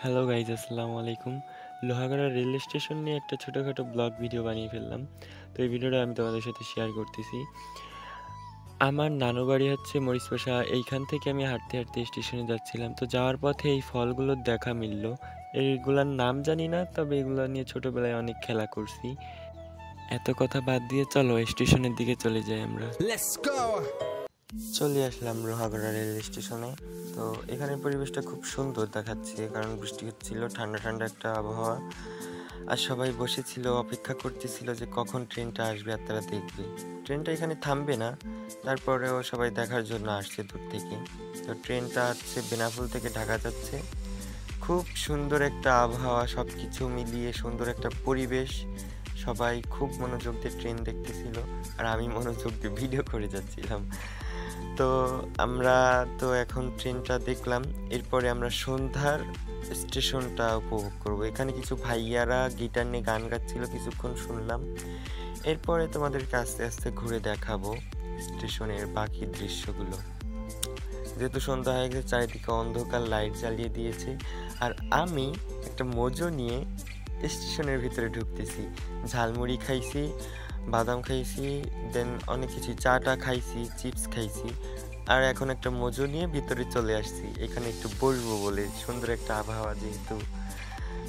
Hello guys, আসসালামু আলাইকুম। Lohagara rail station নিয়ে একটা ছোটোখাটো ব্লগ ভিডিও বানিয়ে ফেললাম। তো এই ভিডিওটা আমি তোমাদের সাথে শেয়ার করতেছি। আমার নানু বাড়ি হচ্ছে মরিচপাশা। এইখান থেকে আমি হাঁটতে হাঁটতে স্টেশনে যাচ্ছিলাম। তো যাওয়ার পথে এই ফলগুলোর দেখা মিলল। এইগুলার নাম জানি না, তবে এগুলো নিয়ে ছোটোবেলায় অনেক খেলা করছি। এত কথা বাদ দিয়ে চলো স্টেশনের দিকে চলে যাই আমরা। চলে আসলাম লোহাগড়া রেল স্টেশনে। তো এখানের পরিবেশটা খুব সুন্দর দেখাচ্ছে, কারণ বৃষ্টি হচ্ছিল, ঠান্ডা ঠান্ডা একটা আবহাওয়া। আর সবাই বসেছিল, অপেক্ষা করতেছিল যে কখন ট্রেনটা আসবে আর তারা দেখবে। ট্রেনটা এখানে থামবে না, তারপরেও সবাই দেখার জন্য আসছে দূর থেকে। তো ট্রেনটা হচ্ছে বেনাপোল থেকে ঢাকা যাচ্ছে। খুব সুন্দর একটা আবহাওয়া, সব কিছু মিলিয়ে সুন্দর একটা পরিবেশ। সবাই খুব মনোযোগ দিয়ে ট্রেন দেখতেছিল, আর আমি মনোযোগ দিয়ে ভিডিও করে যাচ্ছিলাম। তো আমরা তো এখন ট্রেনটা দেখলাম, এরপরে আমরা সন্ধ্যার স্টেশনটা উপভোগ করব। এখানে কিছু ভাইয়ারা গিটার নিয়ে গান গাচ্ছিল, কিছুক্ষণ শুনলাম। এরপরে তোমাদেরকে আস্তে আস্তে ঘুরে দেখাবো স্টেশনের বাকি দৃশ্যগুলো। যেহেতু সন্ধ্যা হয়ে গেছে, চারিদিকে অন্ধকার, লাইট জ্বালিয়ে দিয়েছে, আর আমি একটা মোজো নিয়ে স্টেশনের ভিতরে ঢুকতেছি। ঝালমুড়ি খাইছি, বাদাম খাইছি, দেন অনেক কিছু, চাটা খাইছি, চিপস খাইছি, আর এখন একটা মোজো নিয়ে ভিতরে চলে আসছি এখানে একটু বসবো বলে। সুন্দর একটা আবহাওয়া যেহেতু,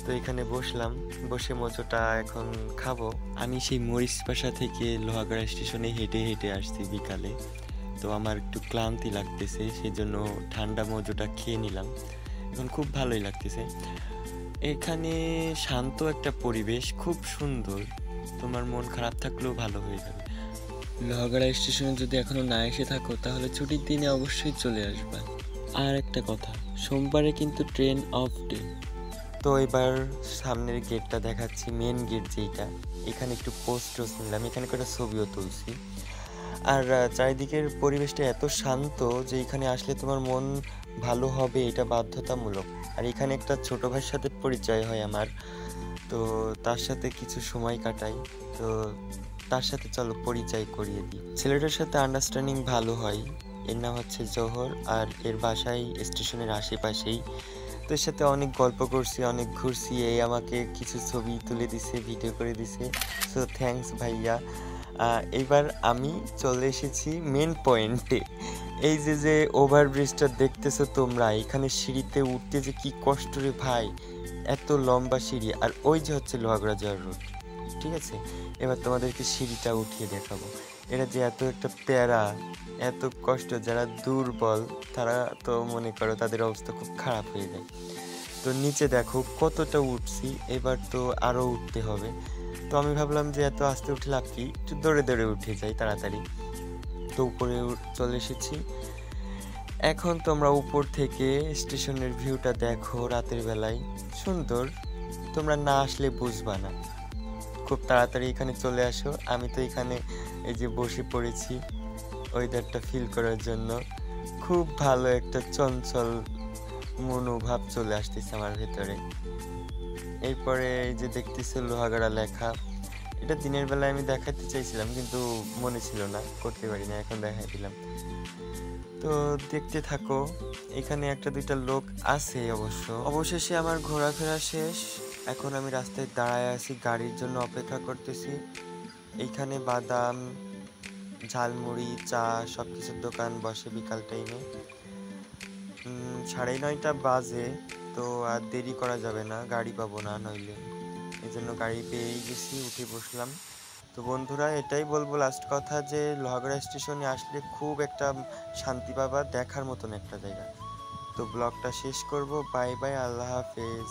তো এখানে বসলাম, বসে মোজোটা এখন খাবো। আমি সেই মরিচপাশা থেকে লোহাগাড়া স্টেশনে হেঁটে হেঁটে আসছি বিকালে। তো আমার একটু ক্লান্তি লাগতেছে, সেজন্য ঠান্ডা মোজোটা খেয়ে নিলাম। এখন খুব ভালোই লাগতেছে। এখানে শান্ত একটা পরিবেশ, খুব সুন্দর। তোমার মন খারাপ থাকলেও ভালো হয়ে যাবে। লোহাগাড়া স্টেশনে যদি এখনো না এসে থাকো, তাহলে ছুটির দিনে অবশ্যই চলে আসবা। আর একটা কথা, সোমবারে কিন্তু ট্রেন অফ ডে। তো এবার সামনের গেটটা দেখাচ্ছি, মেন গেট যেটা। এখানে একটু পোস্ট নিলাম, এখানে একটা ছবিও তুলছি। আর চারিদিকের পরিবেশটা এত শান্ত যে এখানে আসলে তোমার মন ভালো হবে, এটা বাধ্যতামূলক। আর এখানে একটা ছোট ভাইয়ের সাথে পরিচয় হয় আমার, তো তার সাথে কিছু সময় কাটাই। তো তার সাথে চলো পরিচয় করিয়ে দিই। ছেলেটার সাথে আন্ডারস্ট্যান্ডিং ভালো হয়। এর নাম হচ্ছে জোহর, আর এর বাসায় স্টেশনের আশেপাশেই। তো এর সাথে অনেক গল্প করছি, অনেক ঘুরছি। এই আমাকে কিছু ছবি তুলে দিছে, ভিডিও করে দিছে। সো থ্যাঙ্কস ভাইয়া। এইবার আমি চলে এসেছি মেন পয়েন্টে। এই যে ওভারব্রিজটা দেখতেছো তোমরা, এখানে সিঁড়িতে উঠতে যে কি কষ্ট রে ভাই, এত লম্বা সিঁড়ি। আর ওই যে হচ্ছে লোহাগড়া যাওয়ার রোড, ঠিক আছে? এবার তোমাদেরকে সিঁড়িটা উঠিয়ে দেখাবো। এটা যে এত একটা প্যারা, এত কষ্ট, যারা দুর্বল তারা তো মনে করো তাদের অবস্থা খুব খারাপ হয়ে যায়। তো নিচে দেখো কতটা উঠছি, এবার তো আরও উঠতে হবে। তো আমি ভাবলাম যে এত আস্তে উঠে লাভ কি, একটু দৌড়ে দৌড়ে উঠে যাই তাড়াতাড়ি। তো উপরে চলে এসেছি। এখন তোমরা উপর থেকে স্টেশনের ভিউটা দেখো রাতের বেলায়, সুন্দর। তোমরা না আসলে বুঝবা না। খুব তাড়াতাড়ি এখানে চলে আসো। আমি তো এখানে এই যে বসে পড়েছি ওয়েদারটা ফিল করার জন্য। খুব ভালো একটা চঞ্চল মনোভাব চলে আসতেছে আমার ভেতরে। এরপরে এই যে দেখতেছি লোহাগাড়া লেখা, এটা দিনের বেলায় আমি দেখাতে চাইছিলাম, কিন্তু মনে ছিল না, করতে পারি না, এখন দেখাই দিলাম। তো দেখতে থাকো। এখানে একটা দুইটা লোক আছে অবশ্য। অবশেষে আমার ঘোরাফেরা শেষ। এখন আমি রাস্তায় দাঁড়ায় আছি, গাড়ির জন্য অপেক্ষা করতেছি। এইখানে বাদাম, ঝালমুড়ি, চা সব কিছুর দোকান বসে বিকাল টাইমে। 9:30 বাজে। তো আর দেরি করা যাবে না, গাড়ি পাবো না নইলে। এই জন্য গাড়ি পেয়েই গেছি, উঠে বসলাম। তো বন্ধুরা, এটাই বলবো লাস্ট কথা, যে লোহাগড়া স্টেশনে আসলে খুব একটা শান্তি পাবা, দেখার মতন একটা জায়গা। তো ব্লগটা শেষ করব। বাই বাই, আল্লাহ হাফেজ।